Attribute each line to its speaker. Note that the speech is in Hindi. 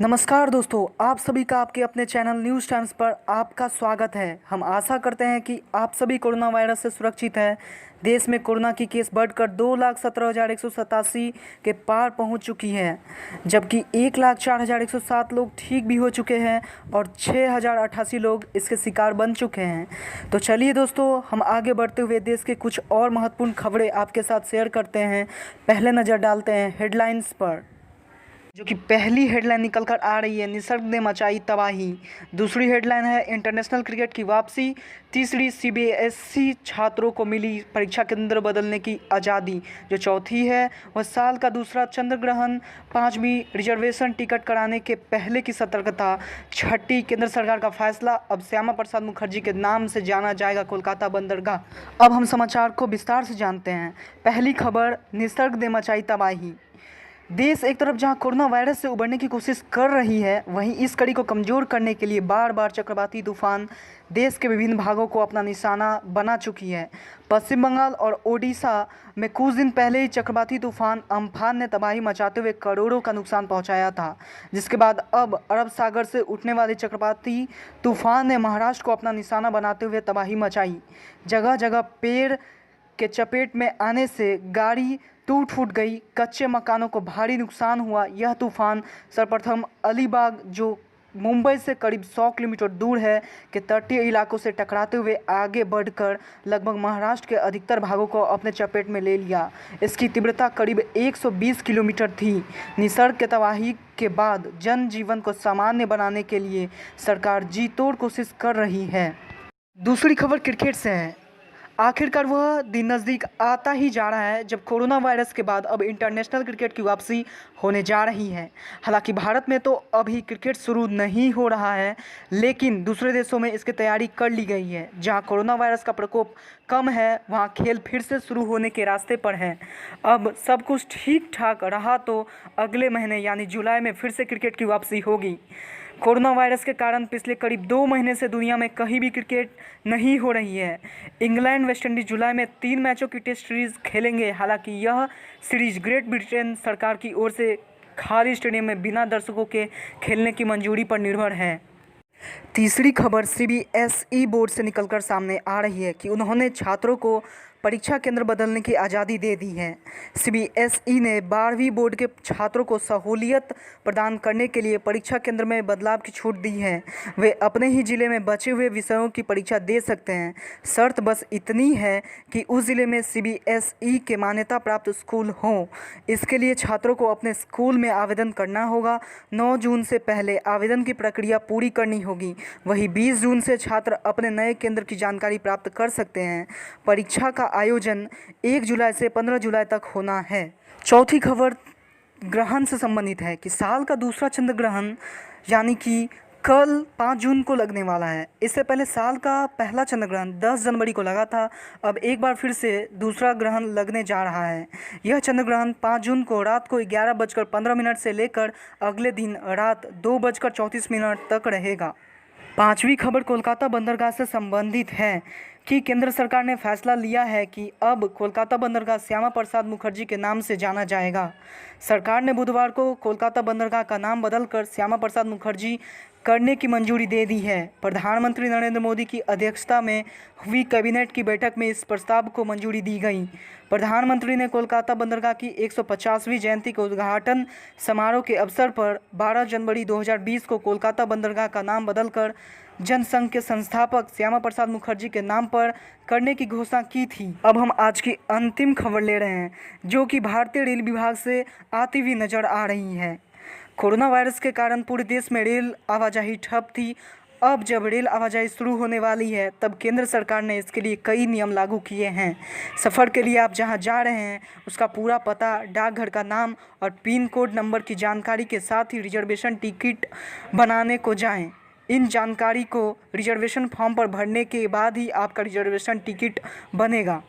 Speaker 1: नमस्कार दोस्तों, आप सभी का आपके अपने चैनल न्यूज़ टाइम्स पर आपका स्वागत है। हम आशा करते हैं कि आप सभी कोरोना वायरस से सुरक्षित हैं। देश में कोरोना की केस बढ़कर 2,17,187 के पार पहुंच चुकी है, जबकि 1,04,107 लोग ठीक भी हो चुके हैं और 6,088 लोग इसके शिकार बन चुके हैं। तो चलिए दोस्तों, हम आगे बढ़ते हुए देश के कुछ और महत्वपूर्ण खबरें आपके साथ शेयर करते हैं। पहले नज़र डालते हैं हेडलाइंस पर, जो कि पहली हेडलाइन निकल कर आ रही है, निसर्ग ने मचाई तबाही। दूसरी हेडलाइन है इंटरनेशनल क्रिकेट की वापसी। तीसरी, सीबीएसई छात्रों को मिली परीक्षा केंद्र बदलने की आज़ादी। जो चौथी है वह साल का दूसरा चंद्र ग्रहण। पांचवी, रिजर्वेशन टिकट कराने के पहले की सतर्कता। छठी, केंद्र सरकार का फैसला, अब श्यामा प्रसाद मुखर्जी के नाम से जाना जाएगा कोलकाता बंदरगाह। अब हम समाचार को विस्तार से जानते हैं। पहली खबर, निसर्ग ने मचाई तबाही। देश एक तरफ जहां कोरोना वायरस से उबरने की कोशिश कर रही है, वहीं इस कड़ी को कमज़ोर करने के लिए बार बार चक्रवाती तूफान देश के विभिन्न भागों को अपना निशाना बना चुकी है। पश्चिम बंगाल और ओडिशा में कुछ दिन पहले ही चक्रवाती तूफान अम्फान ने तबाही मचाते हुए करोड़ों का नुकसान पहुंचाया था, जिसके बाद अब अरब सागर से उठने वाले चक्रवाती तूफान ने महाराष्ट्र को अपना निशाना बनाते हुए तबाही मचाई। जगह जगह पेड़ के चपेट में आने से गाड़ी टूट फूट गई, कच्चे मकानों को भारी नुकसान हुआ। यह तूफान सर्वप्रथम अलीबाग, जो मुंबई से करीब 100 किलोमीटर दूर है, के तटीय इलाकों से टकराते हुए आगे बढ़कर लगभग महाराष्ट्र के अधिकतर भागों को अपने चपेट में ले लिया। इसकी तीव्रता करीब 120 किलोमीटर थी। निसर्ग के तबाही के बाद जनजीवन को सामान्य बनाने के लिए सरकार जी तोड़ कोशिश कर रही है। दूसरी खबर क्रिकेट से है। आखिरकार वह दिन नज़दीक आता ही जा रहा है जब कोरोना वायरस के बाद अब इंटरनेशनल क्रिकेट की वापसी होने जा रही है। हालांकि भारत में तो अभी क्रिकेट शुरू नहीं हो रहा है, लेकिन दूसरे देशों में इसकी तैयारी कर ली गई है। जहां कोरोना वायरस का प्रकोप कम है, वहां खेल फिर से शुरू होने के रास्ते पर है। अब सब कुछ ठीक ठाक रहा तो अगले महीने यानी जुलाई में फिर से क्रिकेट की वापसी होगी। कोरोना वायरस के कारण पिछले करीब 2 महीने से दुनिया में कहीं भी क्रिकेट नहीं हो रही है। इंग्लैंड वेस्टइंडीज जुलाई में 3 मैचों की टेस्ट सीरीज खेलेंगे। हालांकि यह सीरीज ग्रेट ब्रिटेन सरकार की ओर से खाली स्टेडियम में बिना दर्शकों के खेलने की मंजूरी पर निर्भर है। तीसरी खबर सीबीएसई बोर्ड से निकलकर सामने आ रही है कि उन्होंने छात्रों को परीक्षा केंद्र बदलने की आज़ादी दे दी है। सीबीएसई ने 12वीं बोर्ड के छात्रों को सहूलियत प्रदान करने के लिए परीक्षा केंद्र में बदलाव की छूट दी है। वे अपने ही ज़िले में बचे हुए विषयों की परीक्षा दे सकते हैं। शर्त बस इतनी है कि उस ज़िले में सीबीएसई के मान्यता प्राप्त स्कूल हों। इसके लिए छात्रों को अपने स्कूल में आवेदन करना होगा। 9 जून से पहले आवेदन की प्रक्रिया पूरी करनी होगी। वहीं 20 जून से छात्र अपने नए केंद्र की जानकारी प्राप्त कर सकते हैं। परीक्षा का आयोजन 1 जुलाई से 15 जुलाई तक होना है। चौथी खबर ग्रहण से संबंधित है कि साल का दूसरा चंद्र ग्रहण यानी कि कल 5 जून को लगने वाला है। इससे पहले साल का पहला चंद्र ग्रहण 10 जनवरी को लगा था। अब एक बार फिर से दूसरा ग्रहण लगने जा रहा है। यह चंद्र ग्रहण 5 जून को रात को 11:15 से लेकर अगले दिन रात 2:34 तक रहेगा। पांचवी खबर कोलकाता बंदरगाह से संबंधित है कि केंद्र सरकार ने फैसला लिया है कि अब कोलकाता बंदरगाह श्यामा प्रसाद मुखर्जी के नाम से जाना जाएगा। सरकार ने बुधवार को कोलकाता बंदरगाह का नाम बदलकर श्यामा प्रसाद मुखर्जी करने की मंजूरी दे दी है। प्रधानमंत्री नरेंद्र मोदी की अध्यक्षता में हुई कैबिनेट की बैठक में इस प्रस्ताव को मंजूरी दी गई। प्रधानमंत्री ने कोलकाता बंदरगाह की 150वीं जयंती के उद्घाटन समारोह के अवसर पर 12 जनवरी 2020 को कोलकाता बंदरगाह का नाम बदलकर जनसंघ के संस्थापक श्यामा प्रसाद मुखर्जी के नाम पर करने की घोषणा की थी। अब हम आज की अंतिम खबर ले रहे हैं, जो कि भारतीय रेल विभाग से आती हुई नजर आ रही है। कोरोना वायरस के कारण पूरे देश में रेल आवाजाही ठप थी। अब जब रेल आवाजाही शुरू होने वाली है, तब केंद्र सरकार ने इसके लिए कई नियम लागू किए हैं। सफ़र के लिए आप जहां जा रहे हैं उसका पूरा पता, डाकघर का नाम और पिन कोड नंबर की जानकारी के साथ ही रिजर्वेशन टिकट बनाने को जाएं। इन जानकारी को रिजर्वेशन फॉर्म पर भरने के बाद ही आपका रिजर्वेशन टिकट बनेगा।